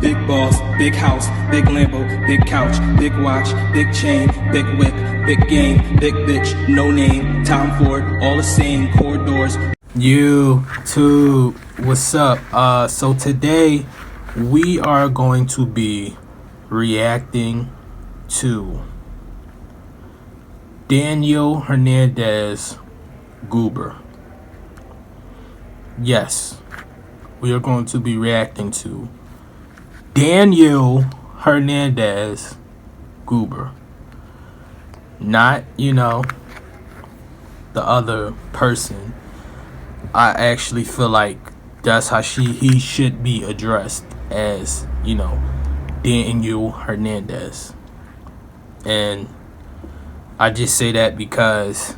Big boss, big house, big Lambo, big couch, big watch, big chain, big whip, big game, big bitch, no name, Tom Ford, all the same, corridors. YouTube, what's up? So today we are going to be reacting to Daniel Hernandez Goober. Yes, we are going to be reacting to Daniel Hernandez Goober. Not, the other person. I actually feel like that's how he should be addressed, as, Daniel Hernandez. And I just say that because,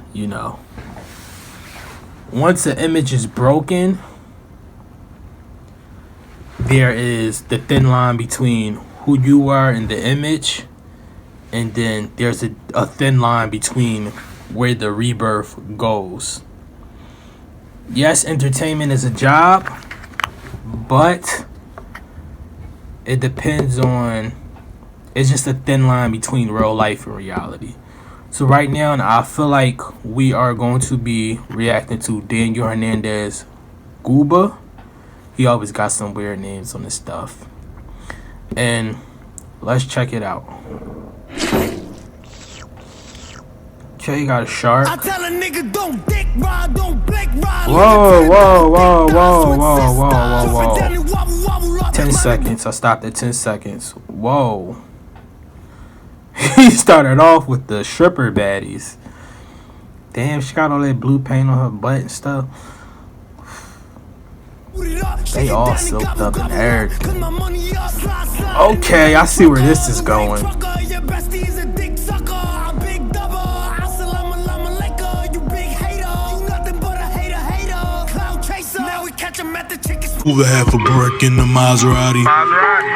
once the image is broken, there is the thin line between who you are in the image, and then there's a thin line between where the rebirth goes. Yes, entertainment is a job, but it depends on, it's just a thin line between real life and reality. So right now, I feel like we are going to be reacting to Daniel Hernandez Gooba. He always got some weird names on his stuff. And let's check it out. Okay, got a shark. I tell a nigga don't dick ride, don't blick ride. Whoa. 10 seconds. I stopped at 10 seconds. Whoa. He started off with the stripper baddies. Damn, she got all that blue paint on her butt and stuff. They all silked up and everything. Okay, I see where this is going. Over half a brick in the Maserati.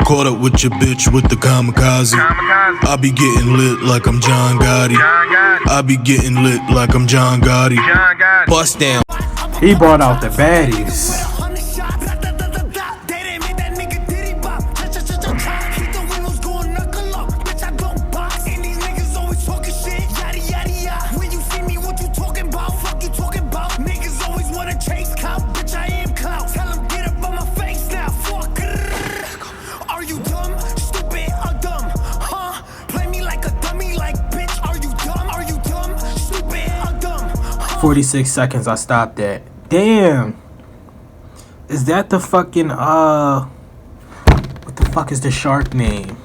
Caught up with your bitch with the kamikaze. I be getting lit like I'm John Gotti. I be getting lit like I'm John Gotti. Bust down. He brought out the baddies. Are you dumb, stupid, or dumb? Huh? Play me like a dummy, like bitch. Are you dumb? Are you dumb, stupid, or dumb? 46 seconds I stopped at. Damn. Is that the fucking what the fuck is the shark name?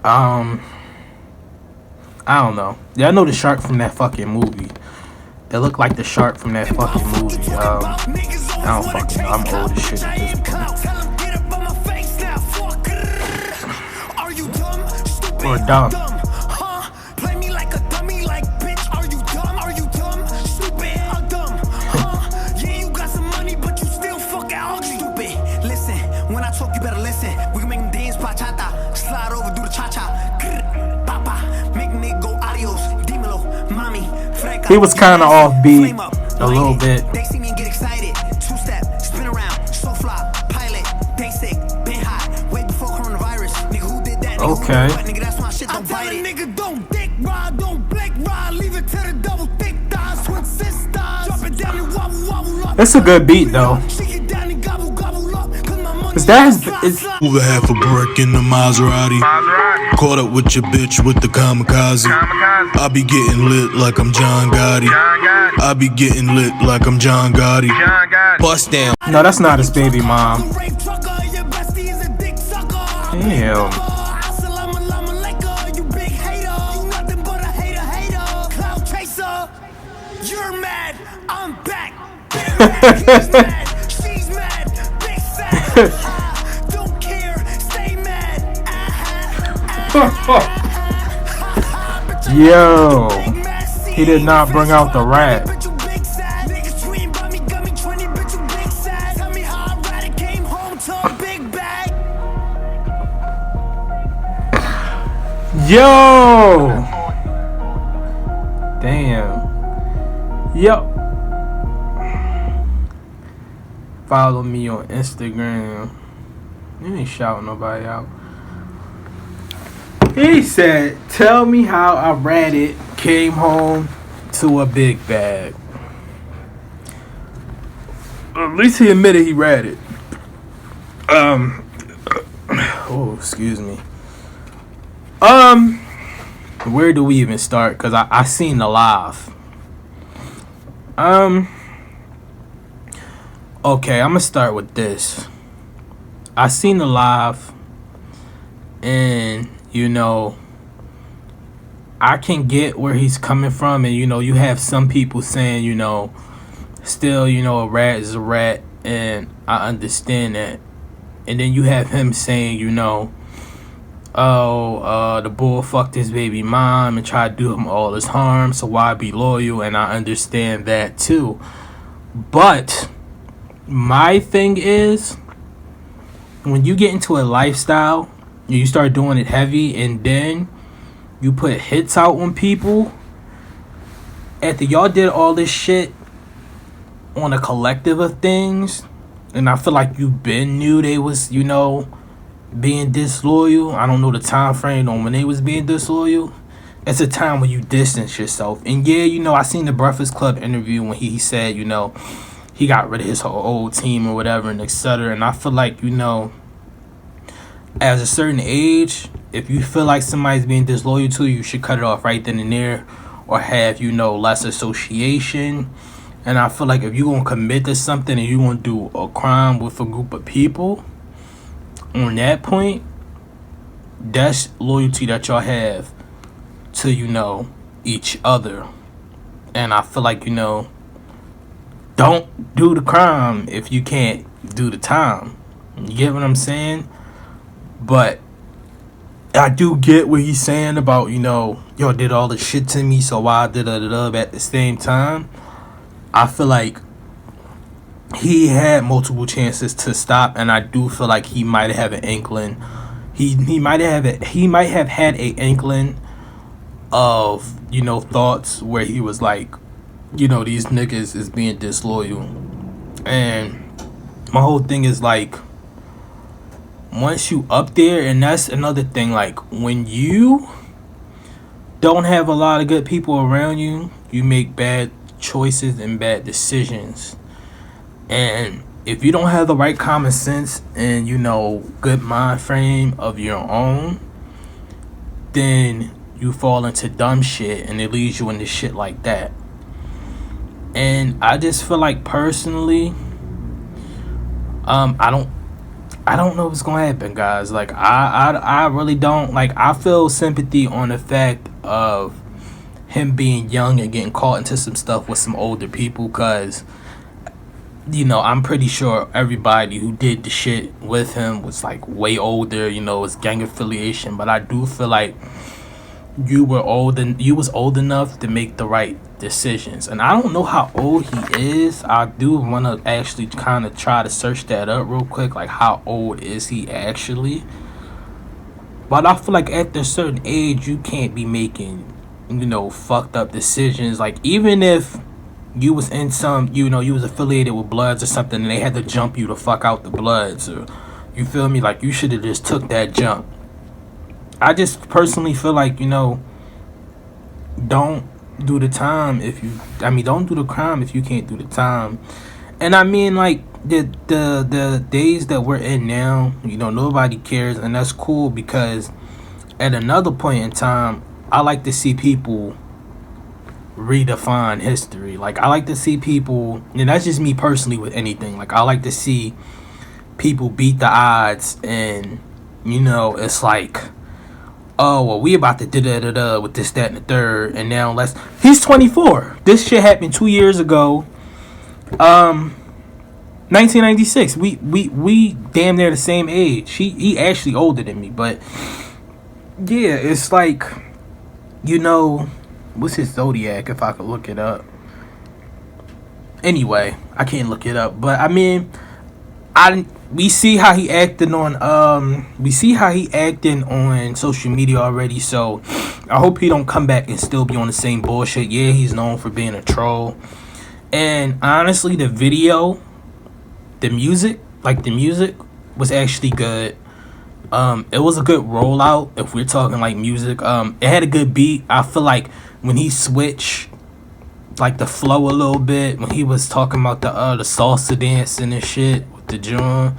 I don't know. Yeah, I know the shark from that fucking movie. It looked like the shark from that fucking movie. I don't fucking know. I'm old as shit at this point. Or dumb. Play me like a dummy, like bitch. Are you dumb? Are you dumb? Stupid or dumb? Yeah, you got some money, but you still fucking ugly. Stupid. Listen, when I talk, you better listen. We can make them dance bachata, slide over, do the cha-cha. Papa, make nigga go adios. Dímelo, mami. He was kind of offbeat a little bit. They see me and get excited. Two-step, spin around, so fly, pilot, basic, been hot, way before coronavirus. Nigga, who did that? Okay. Nigga, that's my shit. Don't bite it. Nigga, don't dick ride, don't blick ride. Leave it to the double thick thighs, twin sisters. Drop it down and wobble, wobble up. It's a good beat though. Cause that is over half a brick in the Maserati. Caught up with your bitch with the kamikaze. I be getting lit like I'm John Gotti. I be getting lit like I'm John Gotti. Bust down. No, that's not his baby mom. Damn. You're mad, I'm back. He's mad, she's mad, big sad. Don't care, stay mad. Yo, he did not bring out the rap. Yo, damn. Yo, follow me on Instagram You ain't shouting nobody out. He said, "Tell me how I read it. Came home to a big bag." At least he admitted he read it. Oh, excuse me. Where do we even start? Cause I seen the live. Okay, I'm gonna start with this. I seen the live, and I can get where he's coming from, and you have some people saying, still, a rat is a rat, and I understand that. And then you have him saying, the bull fucked his baby mom and tried to do him all this harm, so why be loyal? And I understand that too. But my thing is, when you get into a lifestyle, you start doing it heavy, and then you put hits out on people. After y'all did all this shit on a collective of things, and I feel like you been knew they was, being disloyal. I don't know the time frame on when they was being disloyal. It's a time when you distance yourself. And yeah, I seen the Breakfast Club interview when he said, he got rid of his whole old team or whatever, and etc. And I feel like, as a certain age, if you feel like somebody's being disloyal to you, you should cut it off right then and there, or have, less association. And I feel like if you're going to commit to something and you're going to do a crime with a group of people, on that point, that's loyalty that y'all have to, each other. And I feel like, don't do the crime if you can't do the time. You get what I'm saying? But I do get what he's saying about, y'all did all this shit to me, so why did it at the same time? I feel like he had multiple chances to stop, and I do feel like he might have an inkling. He might have had a inkling of, thoughts where he was like, these niggas is being disloyal. And my whole thing is like, once you up there, and that's another thing, like when you don't have a lot of good people around you, you make bad choices and bad decisions. And if you don't have the right common sense and good mind frame of your own, then you fall into dumb shit, and it leads you into shit like that. And I just feel like personally, I don't know what's gonna happen, guys. Like I really don't. Like, I feel sympathy on the fact of him being young and getting caught into some stuff with some older people, cause I'm pretty sure everybody who did the shit with him was like way older. It's gang affiliation. But I do feel like you was old enough to make the right decisions. And I don't know how old he is. I do want to actually kind of try to search that up real quick, like how old is he actually. But I feel like at a certain age you can't be making fucked up decisions. Like, even if you was in some, you was affiliated with Bloods or something, and they had to jump you to fuck out the Bloods, or you feel me, like, you should have just took that jump. I just personally feel like, don't do the time don't do the crime if you can't do the time. And I mean, like, the days that we're in now, nobody cares, and that's cool, because at another point in time, I like to see people redefine history. Like, I like to see people, and that's just me personally with anything, like, I like to see people beat the odds, and it's like, oh, well, we about to da-da-da-da with this, that, and the third, and now he's 24. This shit happened 2 years ago. 1996. We damn near the same age. He actually older than me, but yeah, it's like, what's his zodiac, if I could look it up? Anyway, I can't look it up, but I mean, we see how he acting on social media already, so I hope he don't come back and still be on the same bullshit. Yeah, he's known for being a troll. And honestly, the video, the music was actually good. It was a good rollout if we're talking like music. It had a good beat. I feel like when he switched like the flow a little bit, when he was talking about the salsa dancing and shit with the joint,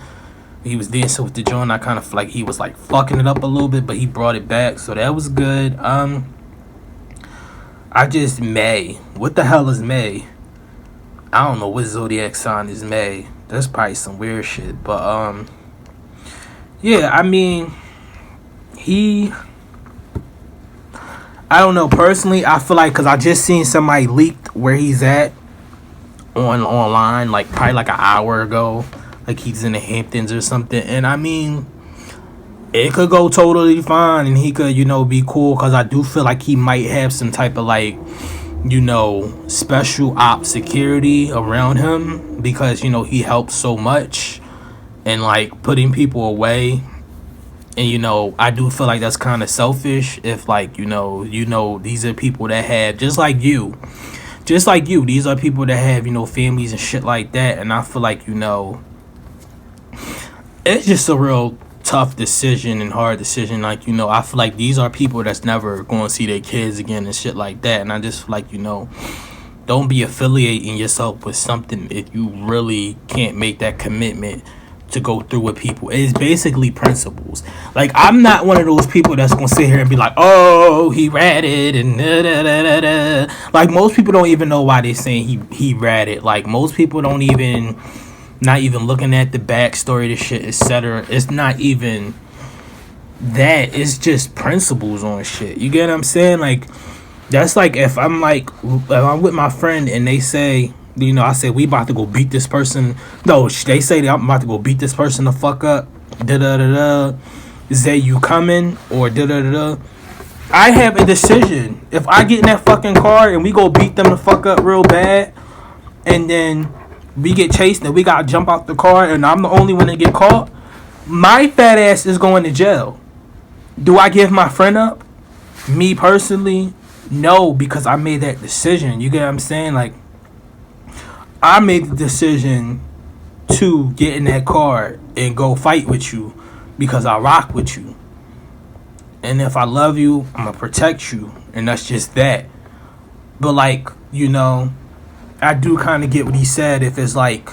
he was dancing with the joint. I kind of feel like he was like fucking it up a little bit, but he brought it back, so that was good. I just May. What the hell is May? I don't know what zodiac sign is May. That's probably some weird shit, but yeah, I mean, I don't know, personally, I feel like, because I just seen somebody leaked where he's at online, like probably like an hour ago, like he's in the Hamptons or something, and I mean, it could go totally fine, and he could, be cool, because I do feel like he might have some type of like, special op security around him, because, he helps so much, and like putting people away. And I do feel like that's kind of selfish if like these are people that have just like you, these are people that have families and shit like that, and I feel like it's just a real tough decision and hard decision. Like I feel like these are people that's never going to see their kids again and shit like that, and I just feel like don't be affiliating yourself with something if you really can't make that commitment to go through with people. It's basically principles. Like, I'm not one of those people that's gonna sit here and be like, oh, he ratted and da, da, da, da, da. Like, most people don't even know why they're saying he ratted. Like, most people don't even, not even looking at the backstory of the shit, etc. It's not even that. It's just principles on shit. You get what I'm saying? Like, that's like if I'm with my friend and they say, I say we about to go beat this person. No, they say that I'm about to go beat this person the fuck up. Da da da da. Zay, you coming or da da da da? I have a decision. If I get in that fucking car and we go beat them the fuck up real bad, and then we get chased and we gotta jump out the car, and I'm the only one that get caught, my fat ass is going to jail. Do I give my friend up? Me personally, no, because I made that decision. You get what I'm saying? Like, I made the decision to get in that car and go fight with you because I rock with you. And if I love you, I'm going to protect you. And that's just that. But like, I do kind of get what he said if it's like,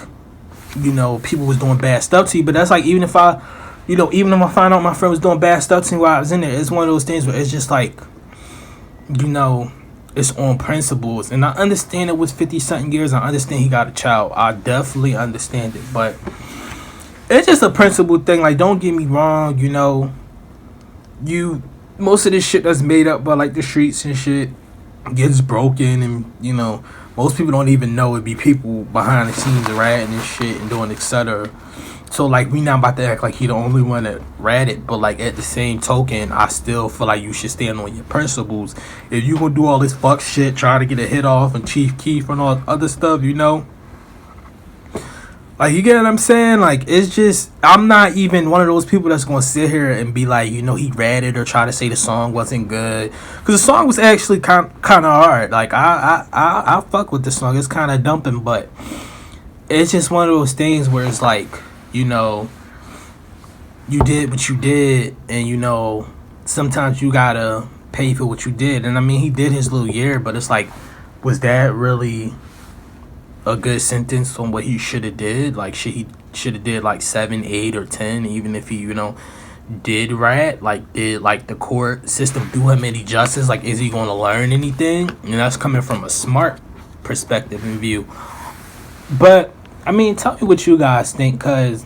people was doing bad stuff to you. But that's like, even if I find out my friend was doing bad stuff to me while I was in there, it's one of those things where it's just like, it's on principles. And I understand it was 50-something years. I understand he got a child. I definitely understand it. But it's just a principle thing. Like, don't get me wrong, most of this shit that's made up by like the streets and shit gets broken, and most people don't even know it be people behind the scenes ratting and shit and doing etc. So like, we not about to act like he the only one that ratted, but like at the same token, I still feel like you should stand on your principles. If you gonna do all this fuck shit, try to get a hit off and Chief Keef and all other stuff, like, you get what I'm saying? Like, it's just, I'm not even one of those people that's gonna sit here and be like, he ratted or try to say the song wasn't good, because the song was actually kind of hard. Like, I fuck with the song. It's kind of dumping, but it's just one of those things where it's like, you did what you did, and sometimes you gotta pay for what you did. And I mean, he did his little year, but it's like, was that really a good sentence on what he should have did? Like, he should have did like 7, 8, or 10, even if he did rat. Like, did like the court system do him any justice? Like, is he going to learn anything? And that's coming from a smart perspective and view. But I mean, tell me what you guys think, because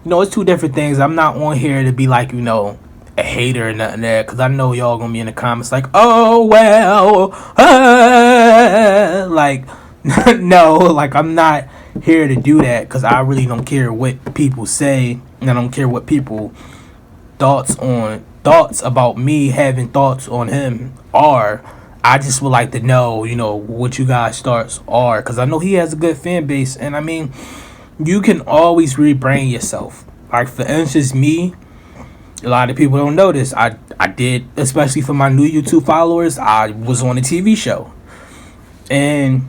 it's two different things. I'm not on here to be like, a hater or nothing there, because I know y'all gonna be in the comments like, oh well, like, no, like, I'm not here to do that, because I really don't care what people say, and I don't care what people thoughts about me having thoughts on him are. I just would like to know, what you guys' thoughts are, because I know he has a good fan base, and I mean, you can always rebrand yourself. Like, for instance, me, a lot of people don't know this. I did, especially for my new YouTube followers, I was on a TV show, and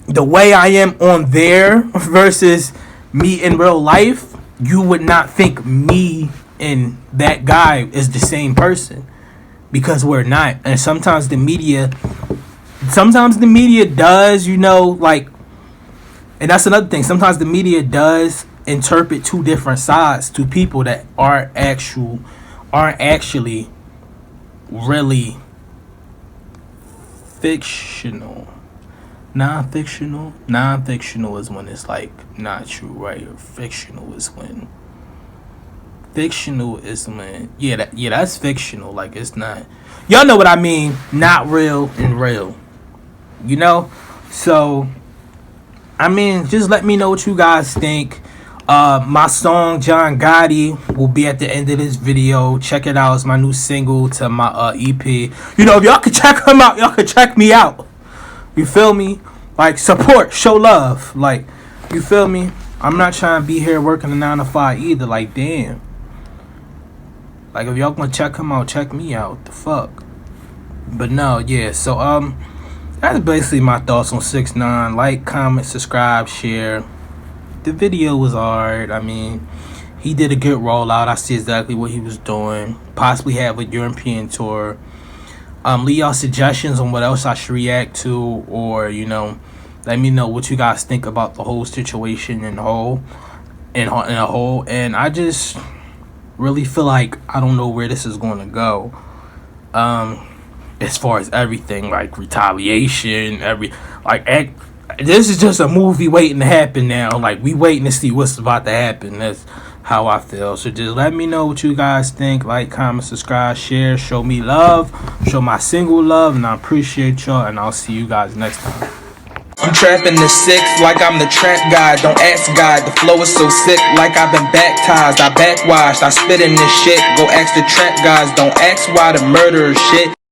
the way I am on there versus me in real life you would not think me and that guy is the same person, because we're not. And sometimes the media does, like, and that's another thing. Sometimes the media does interpret two different sides to people that aren't actually really fictional. Non-fictional is when it's like not true, right? Or fictional is when that's fictional. Like, it's not, y'all know what I mean, not real and real, so I mean, just let me know what you guys think. My song John Gotti will be at the end of this video. Check it out. It's my new single to my EP. If y'all could check him out, y'all could check me out. You feel me? Like, support, show love. Like, you feel me? I'm not trying to be here working a 9 to 5 either. Like, damn. Like, if y'all gonna check him out, check me out. The fuck. But no, yeah. So that's basically my thoughts on 6ix9ine. Like, comment, subscribe, share. The video was alright. I mean, he did a good rollout. I see exactly what he was doing. Possibly have a European tour. Leave y'all suggestions on what else I should react to, or let me know what you guys think about the whole situation in a whole. And I just really feel like I don't know where this is going to go. As far as everything, like retaliation, this is just a movie waiting to happen now. Like, we waiting to see what's about to happen. That's how I feel. So just let me know what you guys think. Like, comment, subscribe, share, show me love, show my single love, and I appreciate y'all, and I'll see you guys next time. I'm trapping the 6 like I'm the trap guy. Don't ask God, the flow is so sick, like I've been baptized. I backwashed, I spit in this shit. Go ask the trap guys, don't ask why the murderer shit.